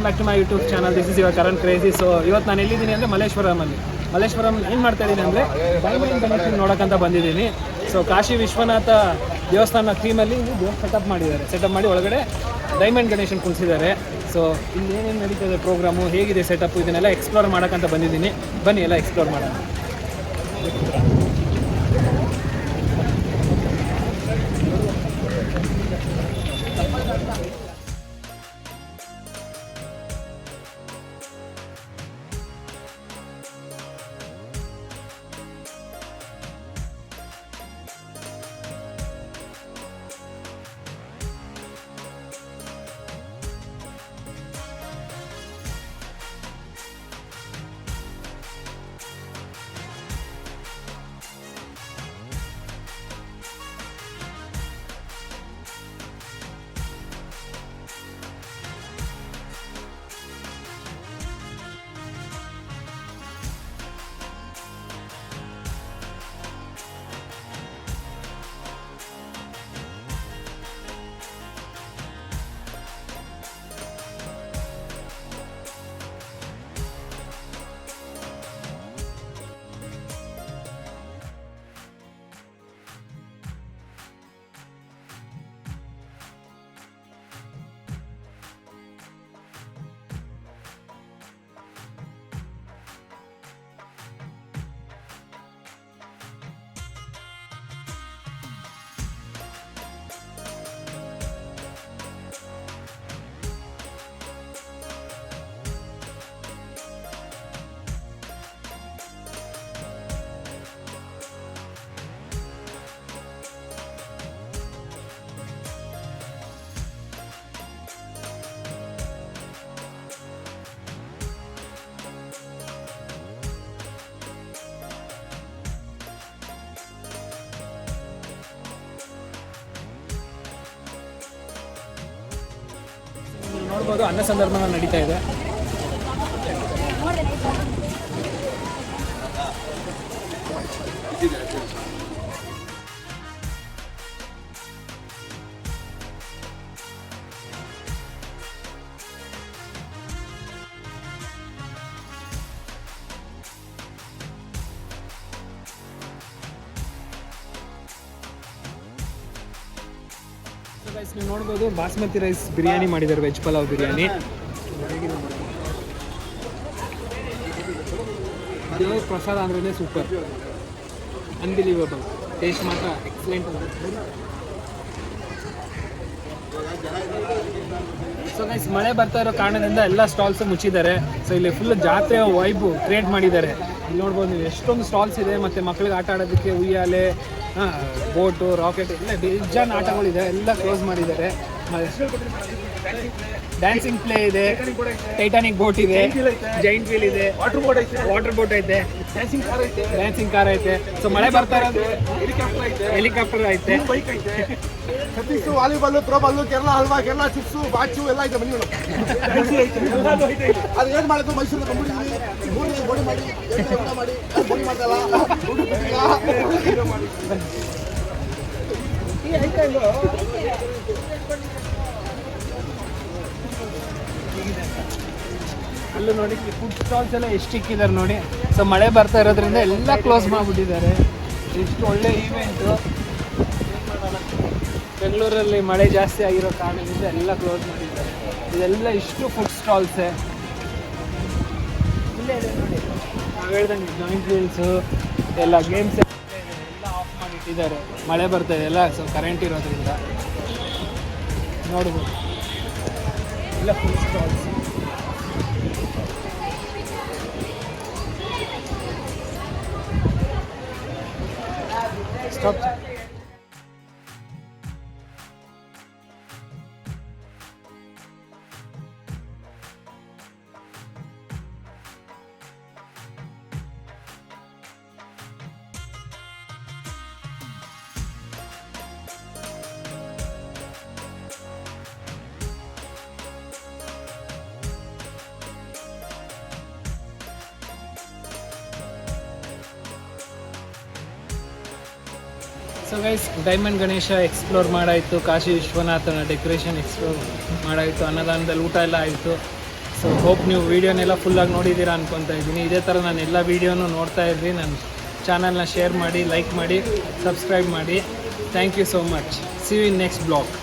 Back to my YouTube channel. This is your Karan crazy. So ಇವತ್ತು ನಾನು ಎಲ್ಲಿದ್ದೀನಿ ಅಂದರೆ ಮಲ್ಲೇಶ್ವರಂ ಏನು ಮಾಡ್ತಾ ಇದ್ದೀನಿ ಅಂದರೆ ಡೈಮಂಡ್ ಗಣೇಶನ್ ನೋಡೋಕ್ಕಂತ ಬಂದಿದ್ದೀನಿ. ಸೊ ಕಾಶಿ ವಿಶ್ವನಾಥ ದೇವಸ್ಥಾನ ಥೀಮಲ್ಲಿ ಇದು ಸೆಟಪ್ ಮಾಡಿ ಒಳಗಡೆ ಡೈಮಂಡ್ ಗಣೇಶನ್ ಕುಣಿಸಿದ್ದಾರೆ. ಸೊ ಇಲ್ಲಿ ಏನೇನು ನಡೀತದೆ ಪ್ರೋಗ್ರಾಮು, ಹೇಗಿದೆ ಸೆಟಪ್ಪು, ಇದನ್ನೆಲ್ಲ ಎಕ್ಸ್ಪ್ಲೋರ್ ಮಾಡೋಕ್ಕಂತ ಬಂದಿದ್ದೀನಿ. ಬನ್ನಿ ಎಲ್ಲ ಎಕ್ಸ್ಪ್ಲೋರ್ ಮಾಡೋಣ. ನೋಡ್ಬೋದು ಅನ್ನ ಸಂದರ್ಭ ನಡೀತಾ ಇದೆ. ನೀವು ನೋಡ್ಬೋದು ಬಾಸ್ಮತಿ ರೈಸ್ ಬಿರಿಯಾನಿ ಮಾಡಿದ್ದಾರೆ, ವೆಜ್ ಪಲಾವ್ ಬಿರಿಯಾನಿ. ದೇವರ ಪ್ರಸಾದ ಅಂದ್ರೆ ಸೂಪರ್, ಅನ್ಬಿಲೀವಬಲ್, ಟೇಸ್ಟ್ ಮಾತ್ರ ಎಕ್ಸಲೆಂಟ್. ಸೊ ಗೈಸ್, ಮಳೆ ಬರ್ತಾ ಇರೋ ಕಾರಣದಿಂದ ಎಲ್ಲ ಸ್ಟಾಲ್ಸ್ ಮುಚ್ಚಿದ್ದಾರೆ. ಸೊ ಇಲ್ಲಿ ಫುಲ್ ಜಾತ್ರೆ ವೈಬು ಕ್ರಿಯೇಟ್ ಮಾಡಿದ್ದಾರೆ. ಇಲ್ಲಿ ನೋಡ್ಬೋದು ನೀವು ಎಷ್ಟೊಂದು ಸ್ಟಾಲ್ಸ್ ಇದೆ. ಮತ್ತು ಮಕ್ಕಳಿಗೆ ಆಟ ಆಡೋದಕ್ಕೆ ಉಯ್ಯಾಲೆ, ಬೋಟು, ರಾಕೆಟ್ ಎಲ್ಲ ಬೇಜಾನ್ ಆಟಗಳಿದೆ, ಎಲ್ಲ ಕ್ಲೋಸ್ ಮಾಡಿದ್ದಾರೆ. ಡ್ಯಾನ್ಸಿಂಗ್ ಪ್ಲೇ ಇದೆ, ಟೈಟಾನಿಕ್ ಬೋಟ್ ಇದೆ, ಜೈಂಟ್ ವೀಲ್ ಇದೆ, ವಾಟರ್ ಬೋಟ್ ಐತೆ, ಡ್ಯಾನ್ಸಿಂಗ್ ಕಾರ್ ಐತೆ. ಸೊ ಮಳೆ ಬರ್ತಾ ಇರೋದು ಹೆಲಿಕಾಪ್ಟರ್ ಐತೆ, Satish, volleyball, throwball, Kerala halwa, Kerala chips, ಬಾಚು ಎಲ್ಲ ಐತೆ. ಬನ್ನಿ ಅದು ಏನು ಮಾಡೋದು, ಮೈಸೂರು ಬಂದ್ಬಿಟ್ಟಿದ್ವಿ, ಬೋಡಿ ಮಾಡಿ ಬೋಡಿ ಮಾಡ್ತಲ್ಲ ಅಲ್ಲೂ ನೋಡಿ ಫುಡ್ ಸ್ಟಾಲ್ಸ್ ಎಲ್ಲ ಎಷ್ಟು ಇಕ್ಕಿದ್ದಾರೆ ನೋಡಿ. ಸೊ ಮಳೆ ಬರ್ತಾ ಇರೋದ್ರಿಂದ ಎಲ್ಲ ಕ್ಲೋಸ್ ಮಾಡಿಬಿಟ್ಟಿದ್ದಾರೆ. ಎಷ್ಟು ಒಳ್ಳೆ ಈವೆಂಟು. ಬೆಂಗಳೂರಲ್ಲಿ ಮಳೆ ಜಾಸ್ತಿ ಆಗಿರೋ ಕಾರಣದಿಂದ ಎಲ್ಲ ಕ್ಲೋಸ್ ಮಾಡಿದ್ದಾರೆ. ಇದೆಲ್ಲ ಇಷ್ಟು ಫುಡ್ ಸ್ಟಾಲ್ಸೇ. ಇಲ್ಲೇ ಇದೆ ನೋಡಿ, ನಾವು ಹೇಳ್ದಂಗೆ ಜಾಯಿಂಟ್ ವೀಲ್ಸು ಎಲ್ಲ ಗೇಮ್ಸ್ ಎಲ್ಲ ಆಫ್ ಮಾಡಿಟ್ಟಿದ್ದಾರೆ. ಮಳೆ ಬರ್ತಾ ಇದೆ ಎಲ್ಲ, ಸೊ ಕರೆಂಟ್ ಇರೋದ್ರಿಂದ ನೋಡ್ಬೋದು ಎಲ್ಲ food stalls. Stop. So guys, diamond Ganesha explore ಮಾಡಾಯಿತು, ಕಾಶಿ ವಿಶ್ವನಾಥನ ಡೆಕೋರೇಷನ್ ಎಕ್ಸ್ಪ್ಲೋರ್ ಮಾಡಾಯಿತು, ಅನ್ನದಾನದಲ್ಲಿ ಊಟ ಎಲ್ಲ ಆಯಿತು. ಸೊ ಹೋಪ್ ನೀವು ವೀಡಿಯೋನೆಲ್ಲ ಫುಲ್ಲಾಗಿ ನೋಡಿದ್ದೀರಾ ಅನ್ಕೊತಾ ಇದ್ದೀನಿ. ಇದೇ ಥರ ನಾನು ಎಲ್ಲ ವೀಡಿಯೋನು ನೋಡ್ತಾ ಇರ್ರಿ. ನನ್ನ ಚಾನಲ್ನ ಶೇರ್ ಮಾಡಿ, ಲೈಕ್ ಮಾಡಿ, ಸಬ್ಸ್ಕ್ರೈಬ್ ಮಾಡಿ. Thank you so much. See you in next blog.